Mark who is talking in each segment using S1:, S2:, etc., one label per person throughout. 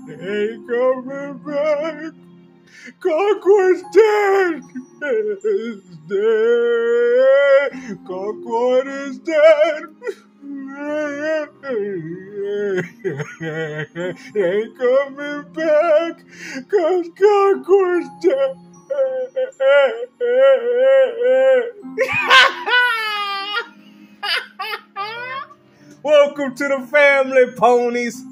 S1: They ain't coming back. Concord's dead. It's dead. Concord is dead. They ain't coming back, 'cause Concord's dead. Welcome to the family, ponies.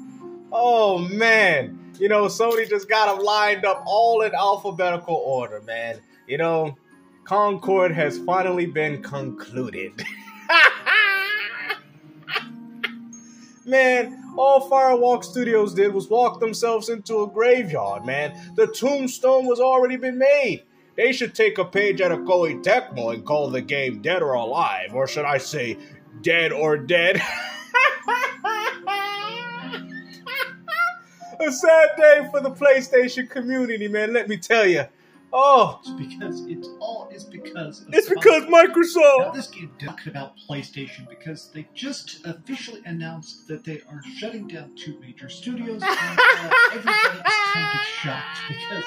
S1: Oh, man. You know, Sony just got them lined up all in alphabetical order, man. You know, Concord has finally been concluded. Man, all Firewalk Studios did was walk themselves into a graveyard, man. The tombstone was already been made. They should take a page out of Koei Tecmo and call the game Dead or Alive, or should I say, Dead or Dead? A sad day for the PlayStation community, man, let me tell you. Oh.
S2: It's because
S1: Microsoft.
S2: Now, this game talking about PlayStation because they just officially announced that they are shutting down 2 major studios, and everybody's kind of shocked because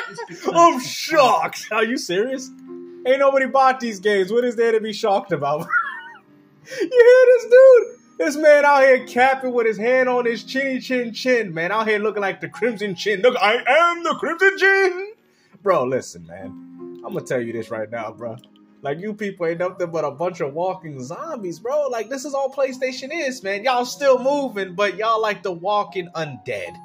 S2: it's because
S1: I'm shocked. Are you serious? Ain't nobody bought these games. What is there to be shocked about? You hear this dude? This man out here capping with his hand on his chinny chin, man. Out here looking like the Crimson Chin. Look, I am the Crimson Chin. Bro, listen, man. I'm gonna tell you this right now, bro. Like, you people ain't nothing but a bunch of walking zombies, bro. Like, this is all PlayStation is, man. Y'all still moving, but y'all like the walking undead.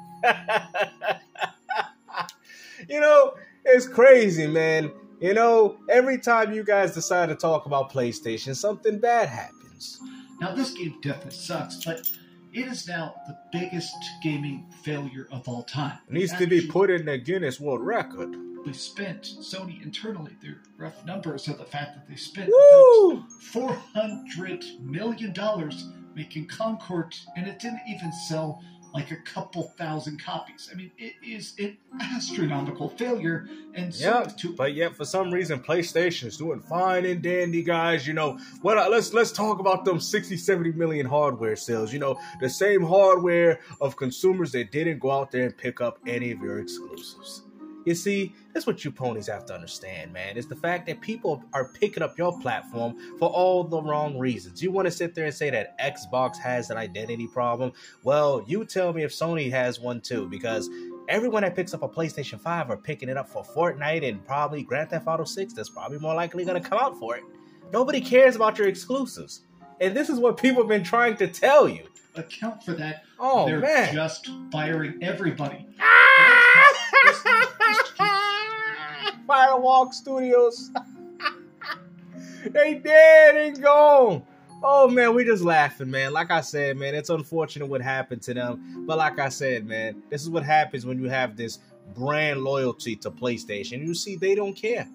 S1: You know, it's crazy, man. You know, every time you guys decide to talk about PlayStation, something bad happens.
S2: Now, this game definitely sucks, but it is now the biggest gaming failure of all time.
S1: It needs to be put in the Guinness World Record.
S2: They spent, Sony internally, their rough numbers are the fact that they spent
S1: Woo!
S2: about $400 million making Concord, and it didn't even sell like a couple thousand copies. I mean, it is an astronomical failure, and
S1: but yet for some reason PlayStation's doing fine and dandy, guys. You know, let's talk about them 60-70 million hardware sales. You know, the same hardware of consumers that didn't go out there and pick up any of your exclusives. You see, that's what you ponies have to understand, man. It's the fact that people are picking up your platform for all the wrong reasons. You want to sit there and say that Xbox has an identity problem? Well, you tell me if Sony has one too, because everyone that picks up a PlayStation 5 are picking it up for Fortnite and probably Grand Theft Auto 6. That's probably more likely going to come out for it. Nobody cares about your exclusives. And this is what people have been trying to tell you.
S2: Account for that.
S1: Oh,
S2: they're
S1: man.
S2: just firing everybody.
S1: Firewalk Studios. They dead and gone. Oh, man, we just laughing, man. Like I said, man, it's unfortunate what happened to them. But like I said, man, this is what happens when you have this brand loyalty to PlayStation. You see, they don't care.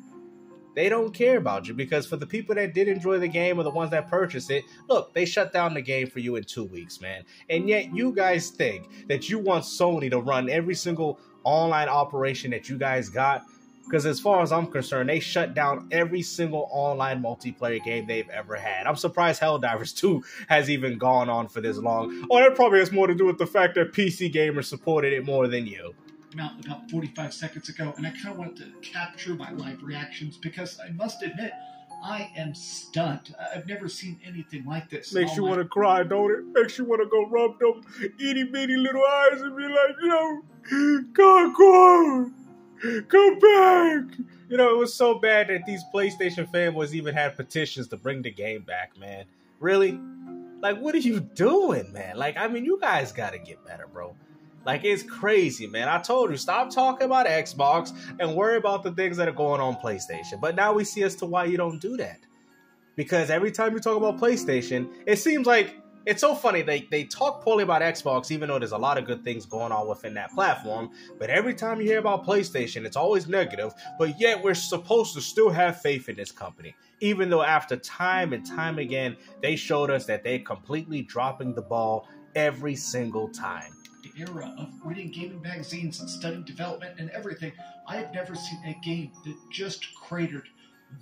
S1: They don't care about you, because for the people that did enjoy the game or the ones that purchased it, look, they shut down the game for you in 2 weeks, man. And yet you guys think that you want Sony to run every single online operation that you guys got, because as far as I'm concerned, they shut down every single online multiplayer game they've ever had. I'm surprised Helldivers 2 has even gone on for this long. Oh, that probably has more to do with the fact that PC gamers supported it more than you.
S2: Out about 45 seconds ago, and I kind of wanted to capture my live reactions because I must admit, I am stunned. I've never seen anything like this.
S1: Makes you want to cry, don't it? Makes you want to go rub them itty bitty little eyes and be like, yo, Concord, come back. You know, it was so bad that these PlayStation fanboys even had petitions to bring the game back, man. Really? Like, what are you doing, man? Like, I mean, you guys got to get better, bro. Like, it's crazy, man. I told you, stop talking about Xbox and worry about the things that are going on PlayStation. But now we see as to why you don't do that. Because every time you talk about PlayStation, it seems like it's so funny. They talk poorly about Xbox, even though there's a lot of good things going on within that platform. But every time you hear about PlayStation, it's always negative. But yet we're supposed to still have faith in this company. Even though after time and time again, they showed us that they're completely dropping the ball every single time.
S2: The era of reading gaming magazines and studying development and everything, I have never seen a game that just cratered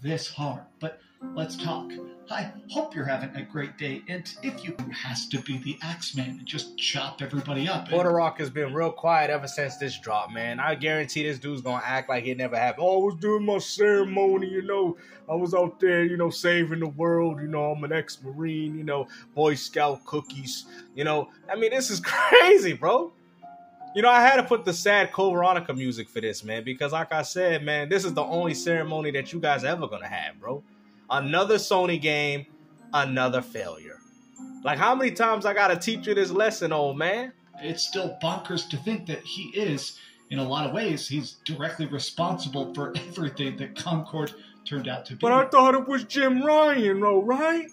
S2: this hard. But let's talk. I hope you're having a great day, and if you has to be the Axeman and just chop everybody up.
S1: Border Rock has been real quiet ever since this drop, man. I guarantee this dude's gonna act like it never happened. Oh, I was doing my ceremony, I was out there, saving the world, I'm an ex-Marine, Boy Scout cookies, I mean, this is crazy, bro. I had to put the sad Code Veronica music for this, man, because like I said, man, this is the only ceremony that you guys ever gonna have, bro. Another Sony game, another failure. Like, how many times I gotta teach you this lesson, old man?
S2: It's still bonkers to think that he is, in a lot of ways, he's directly responsible for everything that Concord turned out to be.
S1: But I thought it was Jim Ryan, though, right?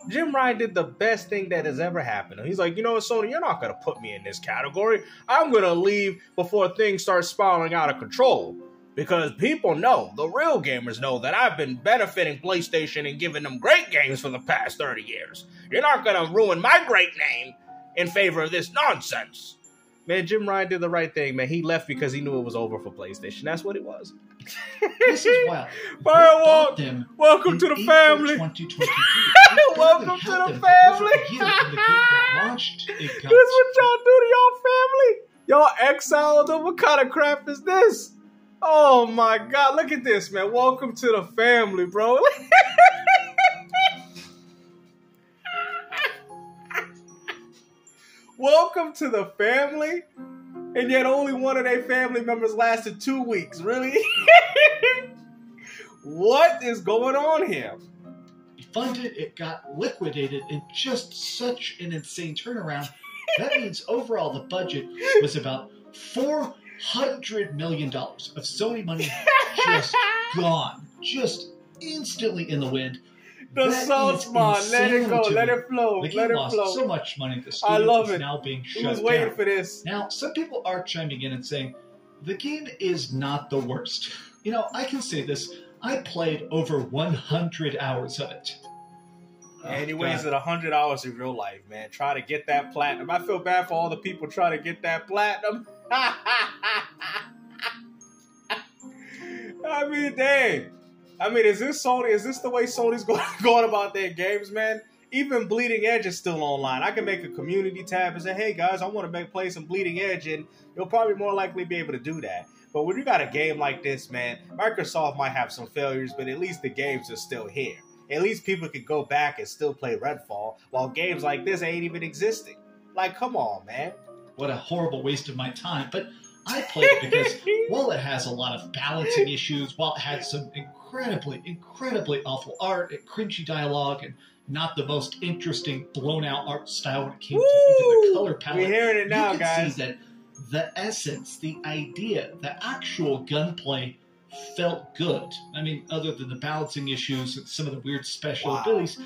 S1: Jim Ryan did the best thing that has ever happened. He's like, Sony, you're not gonna put me in this category. I'm gonna leave before things start spiraling out of control. Because people know, the real gamers know, that I've been benefiting PlayStation and giving them great games for the past 30 years. You're not going to ruin my great name in favor of this nonsense. Man, Jim Ryan did the right thing, man. He left because he knew it was over for PlayStation. That's what it was.
S2: This is wild.
S1: Firewalk, welcome to the family. Welcome to the family. This is what y'all do to y'all family? Y'all exiled them? What kind of crap is this? Oh my God, look at this, man. Welcome to the family, bro. Welcome to the family? And yet only one of their family members lasted 2 weeks, really? What is going on here?
S2: Funded, it got liquidated in just such an insane turnaround. That means overall the budget was about $400 million of Sony money just gone, just instantly in the wind.
S1: The sauce, man, let it go, let it flow,
S2: the game
S1: let it
S2: lost
S1: flow.
S2: So much money. The
S1: I love
S2: studio is
S1: it.
S2: now being shut
S1: down. Waiting
S2: down.
S1: For this.
S2: Now, some people are chiming in and saying the game is not the worst. I can say this. I played over 100 hours of it.
S1: And he wasted 100 hours of your life, man. Try to get that platinum. I feel bad for all the people trying to get that platinum. I mean, dang. I mean, is this Sony? Is this the way Sony's going about their games, man? Even Bleeding Edge is still online. I can make a community tab and say, hey, guys, I want to play some Bleeding Edge, and you'll probably more likely be able to do that. But when you got a game like this, man, Microsoft might have some failures, but at least the games are still here. At least people could go back and still play Redfall, while games like this ain't even existing. Like, come on, man.
S2: What a horrible waste of my time. But I played it because while it has a lot of balancing issues, while it had some incredibly awful art and cringy dialogue and not the most interesting blown-out art style when it came to even the color palette,
S1: we're hearing it now,
S2: you can
S1: guys.
S2: see that the essence, the idea, the actual gunplay felt good. I mean, other than the balancing issues and some of the weird special abilities,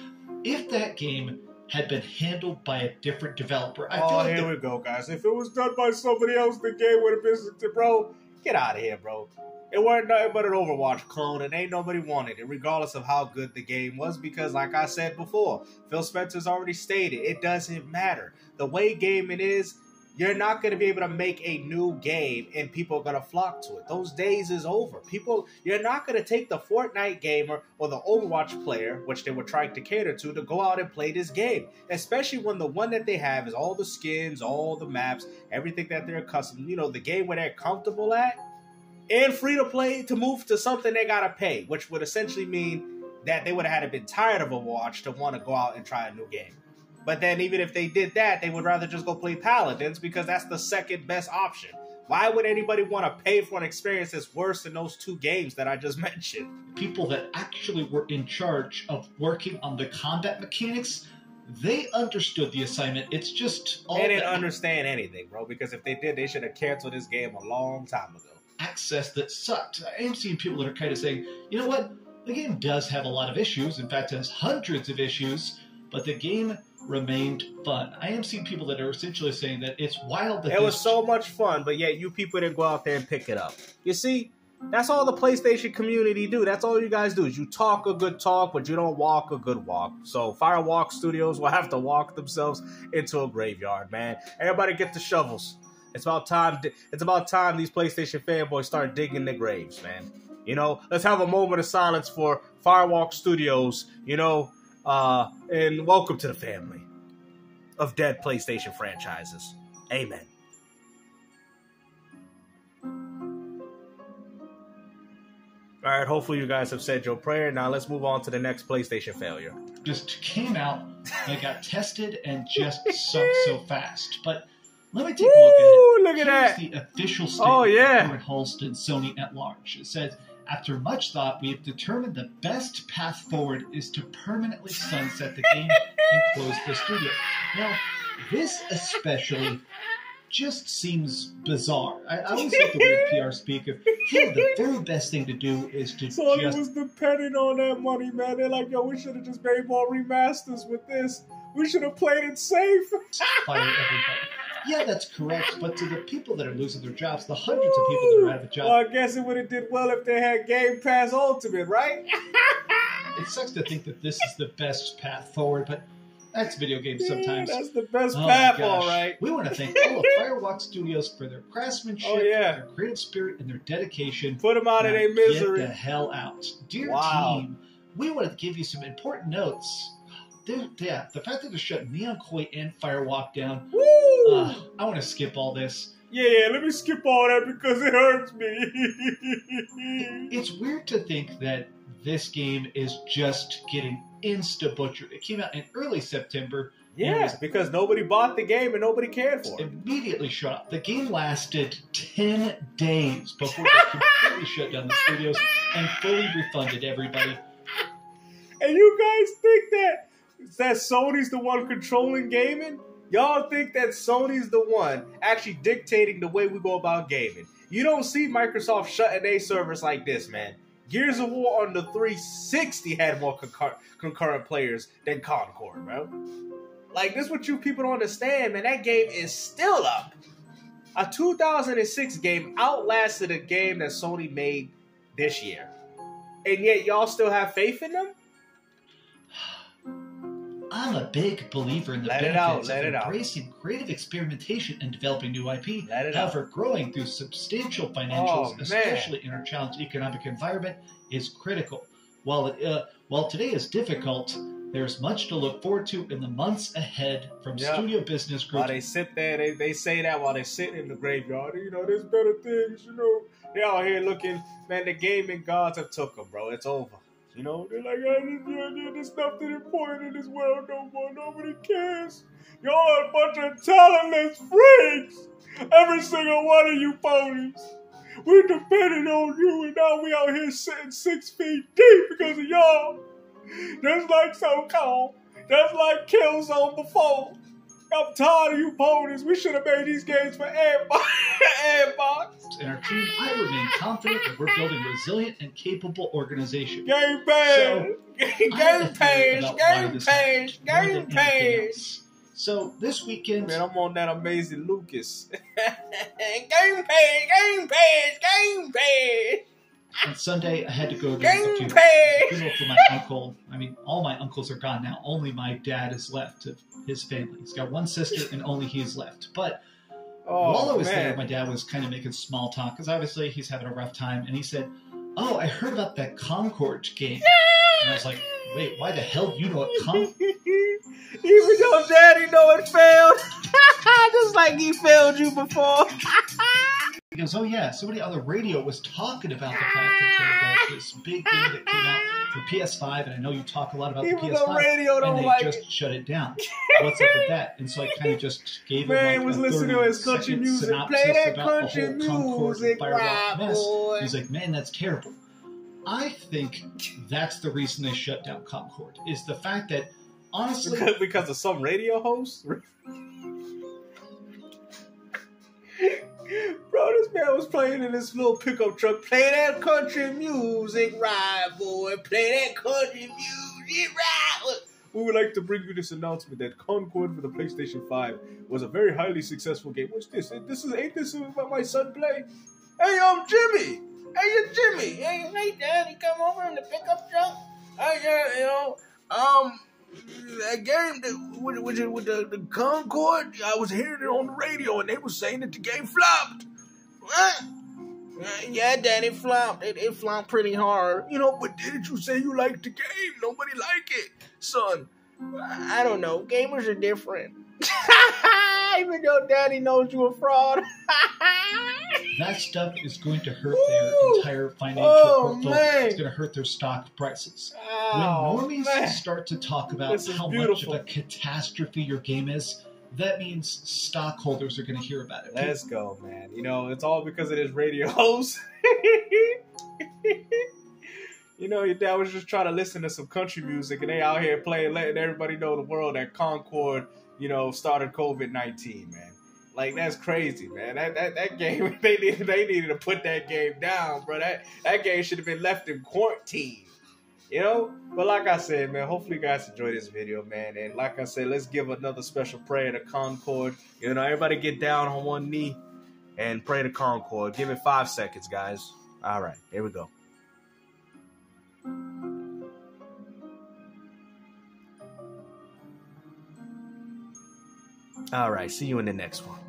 S2: if that game had been handled by a different developer, I feel like
S1: here we go, guys. If it was done by somebody else, the game would have been, bro, get out of here, bro. It wasn't nothing but an Overwatch clone, and ain't nobody wanted it, regardless of how good the game was, because like I said before, Phil Spencer's already stated, it doesn't matter. The way gaming is, you're not going to be able to make a new game and people are going to flock to it. Those days is over. You're not going to take the Fortnite gamer or the Overwatch player, which they were trying to cater to go out and play this game. Especially when the one that they have is all the skins, all the maps, everything that they're accustomed, the game where they're comfortable at. And free to play to move to something they got to pay, which would essentially mean that they would have had to been tired of Overwatch to want to go out and try a new game. But then even if they did that, they would rather just go play Paladins because that's the second best option. Why would anybody want to pay for an experience that's worse than those two games that I just mentioned?
S2: People that actually were in charge of working on the combat mechanics, they understood the assignment. It's just all
S1: they didn't understand anything, bro, because if they did, they should have canceled this game a long time ago.
S2: Access that sucked. I am seeing people that are kind of saying, you know what? The game does have a lot of issues. In fact, it has hundreds of issues, but the game remained fun. I am seeing people that are essentially saying that it's wild that
S1: it was so much fun, but yet you people didn't go out there and pick it up. You see, that's all the PlayStation community do. That's all you guys do is you talk a good talk, but you don't walk a good walk. So Firewalk Studios will have to walk themselves into a graveyard, man. Everybody get the shovels. It's about time. It's about time these PlayStation fanboys start digging their graves, man. You know, let's have a moment of silence for Firewalk Studios, you know, and welcome to the family of dead PlayStation franchises. Amen. All right, hopefully you guys have said your prayer. Now let's move on to the next PlayStation failure.
S2: Just came out and got tested and just sucked so fast. But let me take a look at it.
S1: Look at that.
S2: Here's the official statement
S1: yeah.
S2: from Holston Sony at large. It says, after much thought, we have determined the best path forward is to permanently sunset the game and close the studio. Now, this especially just seems bizarre. I always like the weird PR speak of, hey, the very best thing to do is to
S1: Sony was depending on that money, man. They're like, yo, we should have just made more remasters with this. We should have played it safe.
S2: Fire everybody. Yeah, that's correct, but to the people that are losing their jobs, the hundreds of people that are out of a job...
S1: Well, I guess it would have did well if they had Game Pass Ultimate, right?
S2: It sucks to think that this is the best path forward, but that's video games sometimes.
S1: That's the best path, all right.
S2: We want to thank all of Firewalk Studios for their craftsmanship, their creative spirit, and their dedication.
S1: Put them out of their misery.
S2: Get the hell out. Dear team, we want to give you some important notes. Yeah, the fact that they shut Neon Koi and Firewalk down, I want to skip all this.
S1: Yeah, let me skip all that because it hurts me.
S2: It's weird to think that this game is just getting insta-butchered. It came out in early September.
S1: Yeah, because nobody bought the game and nobody cared for it.
S2: Immediately shut up. The game lasted 10 days before they completely shut down the studios and fully refunded everybody.
S1: And you guys think that Sony's the one controlling gaming? Y'all think that Sony's the one actually dictating the way we go about gaming. You don't see Microsoft shutting their servers like this, man. Gears of War on the 360 had more concurrent players than Concord, bro. Like, this is what you people don't understand, man. That game is still up. A 2006 game outlasted a game that Sony made this year. And yet y'all still have faith in them?
S2: I'm a big believer in the benefits of embracing creative experimentation and developing new IP. However, growing through substantial financials, especially in our challenged economic environment, is critical. While today is difficult, there's much to look forward to in the months ahead from Studio Business Group.
S1: While they sit there, they say that while they sit in the graveyard. You know, there's better things, you know. They out here looking, man, the gaming gods have took them, bro. It's over. You know, they're like, there's nothing important in this world no more. Nobody cares. Y'all are a bunch of talentless freaks. Every single one of you ponies. We're depending on you, and now we out here sitting 6 feet deep because of y'all. Just like So Cold. Just like Killzone before. I'm tired of you ponies. We should have made these games for Xbox.
S2: In our team, I remain confident that we're building a resilient and capable organization.
S1: Game page.
S2: So this weekend,
S1: man, I'm on that amazing Lucas. Game page.
S2: On Sunday, I had to go to
S1: Game
S2: the funeral for my uncle. I mean, all my uncles are gone now. Only my dad is left of his family. He's got one sister, and only he is left. But while I was there, my dad was kind of making small talk, because obviously he's having a rough time. And he said, "Oh, I heard about that Concord game." And I was like, "Wait, why the hell do you know what Concord?"
S1: Even your daddy know it failed. Just like he failed you before.
S2: He goes, "Oh yeah, somebody on the radio was talking about the fact that there was this big game that came out for PS5, and I know you talk a lot about the PS5, and they just shut it down. What's up with that?" And so I kind of just gave him like
S1: was listening to his country music. Play that country music, right, boy.
S2: He's like, "Man, that's terrible." I think that's the reason they shut down Concord, is the fact that, honestly...
S1: Because of some radio host? Bro, this man was playing in this little pickup truck. Play that country music, right, boy. Play that country music, right. We would like to bring you this announcement that Concord for the PlayStation 5 was a very highly successful game. What's this? Ain't this what my son play? Hey, I'm Jimmy. Hey, you're Jimmy. Hey, Daddy, come over in the pickup truck. That game with the Concord, I was hearing it on the radio, and they were saying that the game flopped. What? Yeah, Daddy, it flopped. It flopped pretty hard. You know, but didn't you say you liked the game? Nobody liked it. Son, I don't know. Gamers are different. Even though Daddy knows you a fraud.
S2: That stuff is going to hurt their entire financial portfolio.
S1: Man.
S2: It's going to hurt their stock prices.
S1: Oh,
S2: when normies
S1: man.
S2: start to talk about how
S1: beautiful.
S2: much of a catastrophe your game is, that means stockholders are going to hear about it.
S1: Let's go, man. You know, it's all because of this radio host. You know, your dad was just trying to listen to some country music, and they out here playing, letting everybody know the world that Concord, you know, started COVID-19, man. Like, that's crazy, man. That game, they needed to put that game down, bro. That game should have been left in quarantine. You know? But like I said, man, hopefully you guys enjoy this video, man. And like I said, let's give another special prayer to Concord. You know, everybody get down on one knee and pray to Concord. Give it 5 seconds, guys. All right, here we go. All right, see you in the next one.